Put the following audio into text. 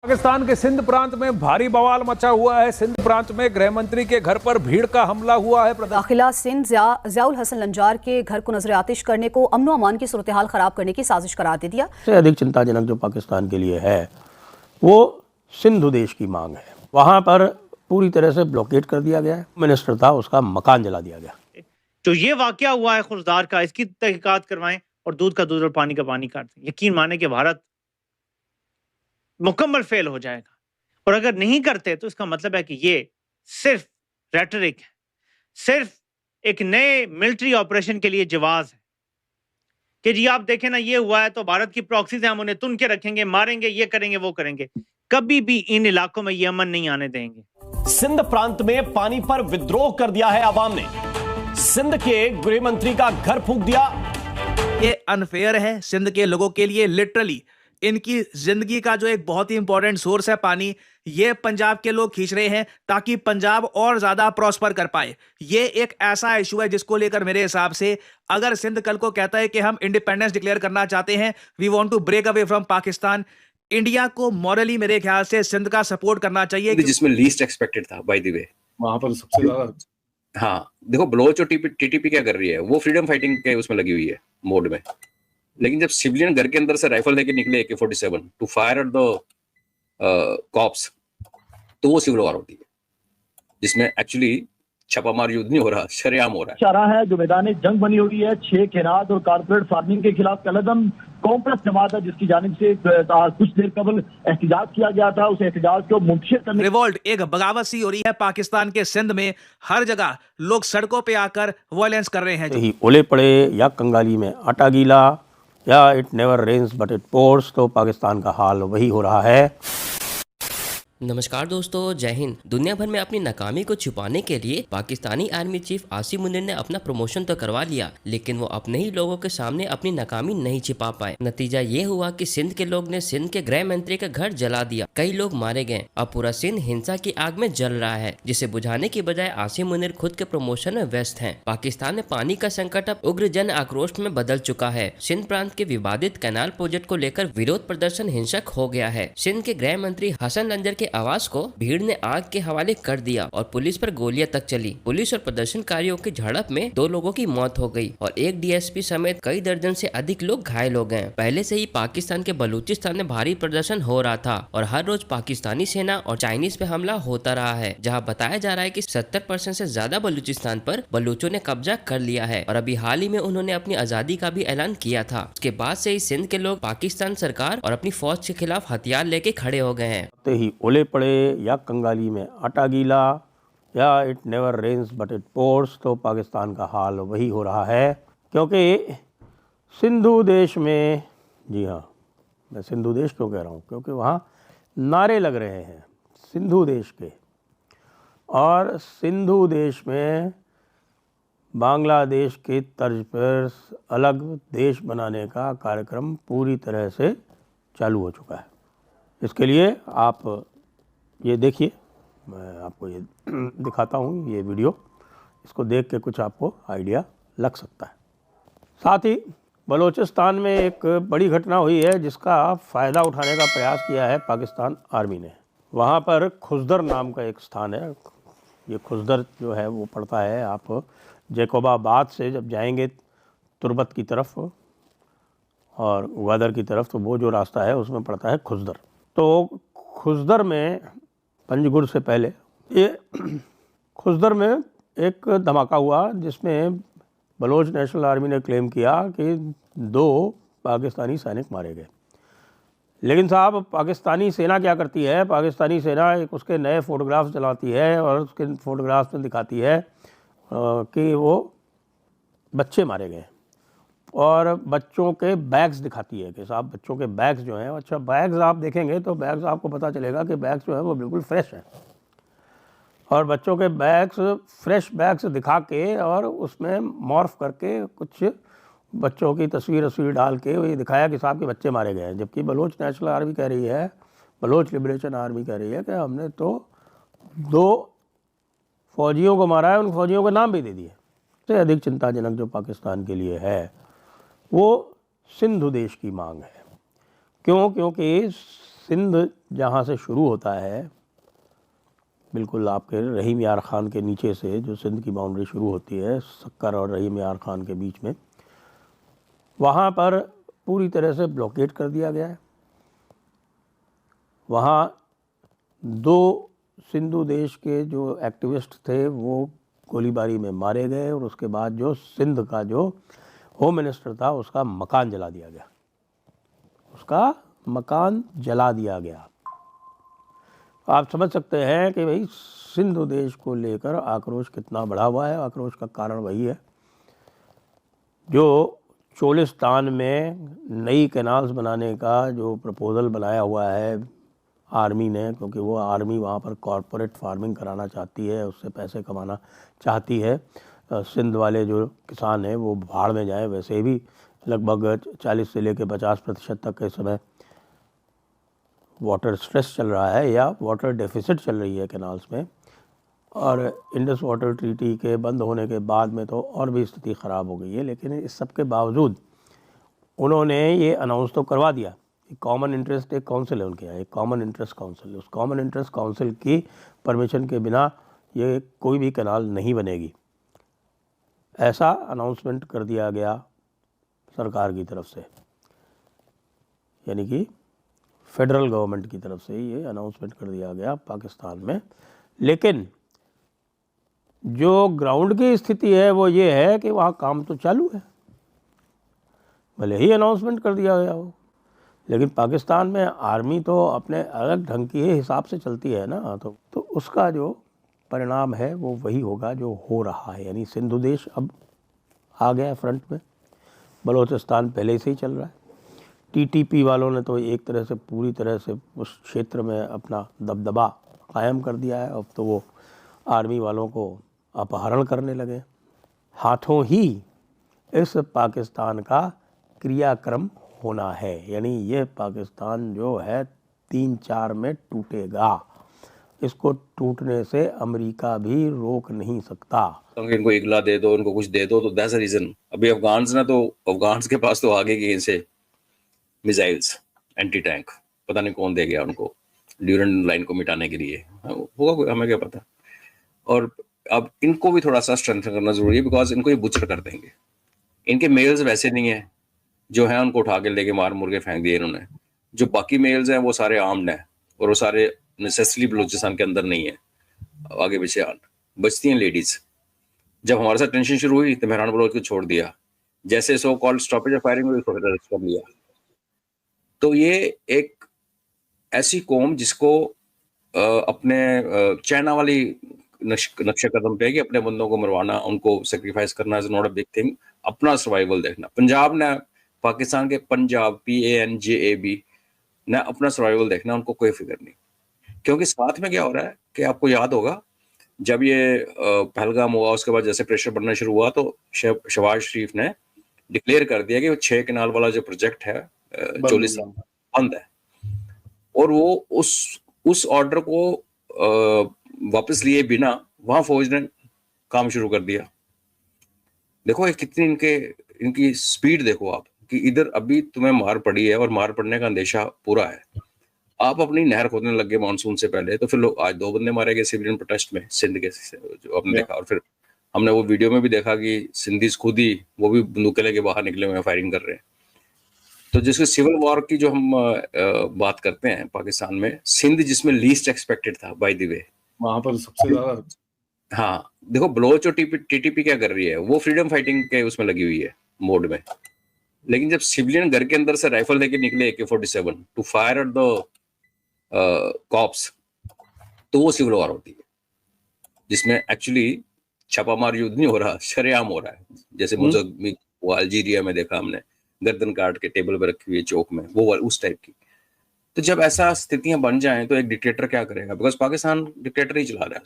पाकिस्तान के सिंध प्रांत में भारी बवाल मचा हुआ है। सिंध प्रांत में गृह मंत्री के घर पर भीड़ का हमला हुआ है। दाखिला सिंध ज़ियाउल हसन लंजार के घर को नजर आतिश करने को अमन अमान की सूरत हाल खराब करने की साजिश करार दे दिया। सबसे अधिक चिंताजनक जो पाकिस्तान के लिए है वो सिंधु देश की मांग है। वहाँ पर पूरी तरह से ब्लॉकेट कर दिया गया है। मिनिस्टर था, उसका मकान जला दिया गया। जो ये वाकया हुआ है खुर्दार का, इसकी तहकीकात करवाएं और दूध का दूध और पानी का पानी काट दें। यकीन माने कि भारत मुकम्मल फेल हो जाएगा। और अगर नहीं करते तो इसका मतलब है कि ये सिर्फ रेटरिक है, सिर्फ एक नए मिलिट्री ऑपरेशन के लिए जवाब है कि जी आप देखें ना, ये हुआ है तो भारत की प्रॉक्सी से हम उन्हें तुन के रखेंगे, मारेंगे, ये करेंगे, वो करेंगे। कभी भी इन इलाकों में ये अमन नहीं आने देंगे। सिंध प्रांत में पानी पर विद्रोह कर दिया है आवाम ने। सिंध के गृह मंत्री का घर फूंक दिया। ये अनफेयर है सिंध के लोगों के लिए। लिटरली इनकी जिंदगी का जो एक बहुत ही इंपॉर्टेंट सोर्स है पानी, ये पंजाब के लोग खींच रहे हैं ताकि पंजाब और ज्यादा प्रॉस्पर कर पाए। ये एक ऐसा इशू है जिसको लेकर मेरे हिसाब से अगर सिंध कल को कहता है कि हम इंडिपेंडेंस डिक्लेयर करना चाहते हैं, we want to break away from Pakistan, India को मॉरली मेरे ख्याल से सिंध का सपोर्ट करना चाहिए। जिसमें लीस्ट एक्सपेक्टेड था बाय द वे, वहां पर सबसे ज्यादा। हाँ देखो, बलोच और टीटीपी क्या कर रही है, वो फ्रीडम फाइटिंग के उसमें लगी हुई है मोड में। लेकिन जब सिविलियन घर के अंदर से राइफल लेके निकले AK-47 to fire at the cops, तो वो सिविल वॉर होती है जिसमें एक्चुअली छापामार युद्ध नहीं हो रहा, शरेआम हो रहा है। चारा है जो मैदान जंग बनी हुई है। 6 खेनात और कारपोरेट फार्मिंग के खिलाफ कलदम कॉम्प्रेस जमात है जिसकी जानिब से कुछ देर कबल एहतजाज किया गया था। उस एहतजाज को मुंतशिर करने, रिवोल्ट, एक बगावत सी हो रही है पाकिस्तान के सिंध में। हर जगह लोग सड़कों पे आकर वायलेंस कर रहे हैं। ही ओले पड़े या कंगाली में आटा गीला या it never rains but it pours, तो पाकिस्तान का हाल वही हो रहा है। नमस्कार दोस्तों, जय हिंद। दुनिया भर में अपनी नाकामी को छुपाने के लिए पाकिस्तानी आर्मी चीफ आसिम मुनीर ने अपना प्रमोशन तो करवा लिया, लेकिन वो अपने ही लोगों के सामने अपनी नाकामी नहीं छिपा पाए। नतीजा ये हुआ कि सिंध के लोग ने सिंध के गृह मंत्री का घर जला दिया, कई लोग मारे गए। अब पूरा सिंध हिंसा की आग में जल रहा है, जिसे बुझाने की बजाय आसिम मुनीर खुद के प्रमोशन में व्यस्त हैं। पाकिस्तान में पानी का संकट अब उग्र जन आक्रोश में बदल चुका है। सिंध प्रांत के विवादित कैनाल प्रोजेक्ट को लेकर विरोध प्रदर्शन हिंसक हो गया है। सिंध के गृह मंत्री हसन लंजर के आवास को भीड़ ने आग के हवाले कर दिया और पुलिस पर गोलियां तक चली। पुलिस और प्रदर्शनकारियों की झड़प में 2 लोगों की मौत हो गई और एक DSP समेत कई दर्जन से अधिक लोग घायल हो गए। पहले से ही पाकिस्तान के बलूचिस्तान में भारी प्रदर्शन हो रहा था और हर रोज पाकिस्तानी सेना और चाइनीज पे हमला होता रहा है, जहाँ बताया जा रहा है कि 70% से ज्यादा बलूचिस्तान पर बलूचों ने कब्जा कर लिया है और अभी हाल ही में उन्होंने अपनी आजादी का भी ऐलान किया था। उसके बाद से ही सिंध के लोग पाकिस्तान सरकार और अपनी फौज के खिलाफ हथियार लेके खड़े हो गए हैं। ही ओले पड़े या कंगाली में आटा गीला या it never rains but it pours, तो पाकिस्तान का हाल वही हो रहा है। क्योंकि सिंधु देश में, जी हाँ मैं सिंधु देश क्यों कह रहा हूँ, क्योंकि वहाँ नारे लग रहे हैं सिंधु देश के, और सिंधु देश में बांग्लादेश के तर्ज पर अलग देश बनाने का कार्यक्रम पूरी तरह से चालू हो चुका है। इसके लिए आप ये देखिए, मैं आपको ये दिखाता हूँ ये वीडियो, इसको देख के कुछ आपको आइडिया लग सकता है। साथ ही बलूचिस्तान में एक बड़ी घटना हुई है जिसका फ़ायदा उठाने का प्रयास किया है पाकिस्तान आर्मी ने। वहाँ पर खुजदर नाम का एक स्थान है। ये खुजदर जो है वो पड़ता है, आप जैकोबाबाद से जब जाएंगे तुर्बत की तरफ और ग्वादर की तरफ, तो वो जो रास्ता है उसमें पड़ता है खुजदर। तो खुजदर में पंजगुर से पहले ये खुजदर में एक धमाका हुआ जिसमें बलोच नेशनल आर्मी ने क्लेम किया कि 2 पाकिस्तानी सैनिक मारे गए। लेकिन साहब, पाकिस्तानी सेना क्या करती है, पाकिस्तानी सेना एक उसके नए फ़ोटोग्राफ्स चलाती है और उसके फ़ोटोग्राफ्स में दिखाती है कि वो बच्चे मारे गए और बच्चों के बैग्स दिखाती है कि साहब बच्चों के बैग्स जो हैं, अच्छा बैग्स आप देखेंगे तो बैग्स आपको पता चलेगा कि बैग्स जो है वो बिल्कुल फ्रेश हैं। और बच्चों के बैग्स, फ्रेश बैग्स दिखा के और उसमें मॉर्फ करके कुछ बच्चों की तस्वीर डाल के ये दिखाया कि साहब के बच्चे मारे गए हैं। जबकि बलोच नेशनल आर्मी कह रही है, बलोच लिबरेशन आर्मी कह रही है कि हमने तो 2 फौजियों को मारा है, उन फौजियों के नाम भी दे दिए। सबसे अधिक चिंताजनक जो पाकिस्तान के लिए है वो सिंधु देश की मांग है। क्यों? क्योंकि सिंध जहाँ से शुरू होता है, बिल्कुल आपके रहीम यार ख़ान के नीचे से जो सिंध की बाउंड्री शुरू होती है सक्कर और रहीम यार ख़ान के बीच में, वहाँ पर पूरी तरह से ब्लॉकेट कर दिया गया है। वहाँ 2 सिंधु देश के जो एक्टिविस्ट थे वो गोलीबारी में मारे गए और उसके बाद जो सिंध का जो होम मिनिस्टर था उसका मकान जला दिया गया, उसका मकान जला दिया गया। आप समझ सकते हैं कि भाई सिंधु देश को लेकर आक्रोश कितना बढ़ा हुआ है। आक्रोश का कारण वही है जो चोलिस्तान में नई कैनाल्स बनाने का जो प्रपोज़ल बनाया हुआ है आर्मी ने, क्योंकि वो आर्मी वहाँ पर कॉरपोरेट फार्मिंग कराना चाहती है, उससे पैसे कमाना चाहती है। सिंध वाले जो किसान हैं वो भाड़ में जाएं। वैसे भी लगभग 40 से लेकर 50% तक इस समय वाटर स्ट्रेस चल रहा है या वाटर डेफिसिट चल रही है कैनाल्स में, और इंडस वाटर ट्रीटी के बंद होने के बाद में तो और भी स्थिति ख़राब हो गई है। लेकिन इस सब के बावजूद उन्होंने ये अनाउंस तो करवा दिया। कॉमन इंटरेस्ट एक काउंसिल है उनके यहाँ, एक कॉमन इंटरेस्ट काउंसिल। उस कॉमन इंटरेस्ट काउंसिल की परमिशन के बिना ये कोई भी कैनाल नहीं बनेगी, ऐसा अनाउंसमेंट कर दिया गया सरकार की तरफ से, यानी कि फेडरल गवर्नमेंट की तरफ से ये अनाउंसमेंट कर दिया गया पाकिस्तान में। लेकिन जो ग्राउंड की स्थिति है वो ये है कि वहाँ काम तो चालू है, भले ही अनाउंसमेंट कर दिया गया हो, लेकिन पाकिस्तान में आर्मी तो अपने अलग ढंग के हिसाब से चलती है ना, तो उसका जो परिणाम है वो वही होगा जो हो रहा है। यानी सिंधु देश अब आ गया फ्रंट में, बलूचिस्तान पहले से ही चल रहा है। टीटीपी वालों ने तो एक तरह से पूरी तरह से उस क्षेत्र में अपना दबदबा कायम कर दिया है। अब तो वो आर्मी वालों को अपहरण करने लगे। हाथों ही इस पाकिस्तान का क्रियाक्रम होना है, यानी ये पाकिस्तान जो है 3-4 में टूटेगा। इसको टूटने से अमेरिका भी रोक नहीं सकता। तो इनको इगला दे दो, इनको कुछ दे दो, तो दैट्स द रीजन। अभी अफगान्स ने तो अफगान्स के पास तो आगे की इनसे मिसाइल्स, एंटी टैंक, पता नहीं कौन दे गया उनको ड्यूरेंट लाइन को मिटाने के लिए, होगा हमें क्या पता। और अब इनको भी थोड़ा सा स्ट्रेंथन करना जरूरी है, बिकॉज इनको ये बुचर कर देंगे। इनके मेल्स वैसे नहीं है, जो हैं उनको उठा के लेके मार मुर के फेंक दिए इन्होंने। जो बाकी मेल्स हैं वो सारे आर्म्ड हैं, और वो सारे नेसेसरी बलूचिस्तान के अंदर नहीं है, आगे पीछे बचती हैं लेडीज। जब हमारे साथ टेंशन शुरू हुई तो मेहरान बलोच को छोड़ दिया, जैसे so called stoppage of firing हुई तो अरेस्ट कर लिया। तो ये एक ऐसी कौम जिसको अपने चाइना वाली नक्शे कदम पे कि अपने बंदों को मरवाना, उनको सेक्रीफाइस करना is not a big thing. अपना सर्वाइवल देखना। पंजाब ने, पाकिस्तान के पंजाब PANJAB ने अपना सर्वाइवल देखना, उनको कोई फिक्र नहीं। क्योंकि साथ में क्या हो रहा है कि आपको याद होगा जब ये पहलगाम हुआ, उसके बाद जैसे प्रेशर बढ़ना शुरू हुआ तो शहबाज शरीफ ने डिक्लेयर कर दिया कि वो 6 कैनाल वाला जो प्रोजेक्ट है 40 बंद है, और वो उस ऑर्डर को वापस लिए बिना वहां फौज ने काम शुरू कर दिया। देखो ये कितनी इनकी स्पीड देखो आप, कि इधर अभी तुम्हें मार पड़ी है और मार पड़ने का अंदेशा पूरा है, आप अपनी नहर खोदने लग गए मानसून से पहले। तो फिर लोग आज 2 बंदे मारे गए सिविलियन प्रोटेस्ट में सिंध के, जो आपने देखा। और फिर हमने वो वीडियो में भी देखा कि सिंधीज खुद ही वो भी बंदूकें लेके बाहर निकले हुए फायरिंग कर रहे हैं। तो जिसको सिविल वॉर की जो हम बात करते हैं पाकिस्तान में, सिंध जिसमें लीस्ट एक्सपेक्टेड था बाय द वे, वहां पर सबसे ज्यादा। हाँ देखो बलोच और टीटीपी क्या कर रही है, वो फ्रीडम फाइटिंग के उसमें लगी हुई है मोड में। लेकिन जब सिविलियन घर के अंदर से राइफल लेके निकले AK-47 to fire at the cops, तो वो सिविल वॉर होती है, जिसमें एक्चुअली छापामार युद्ध नहीं हो रहा, शरेआम हो रहा है। जैसे मोज़ाम्बिक, वो अल्जीरिया में देखा हमने, गर्दन काट के टेबल पर रखी हुई है चौक में, वो उस टाइप की। तो जब ऐसा स्थितियां बन जाएं तो एक डिक्टेटर क्या करेगा, बिकॉज पाकिस्तान डिक्टेटर ही चला रहा है।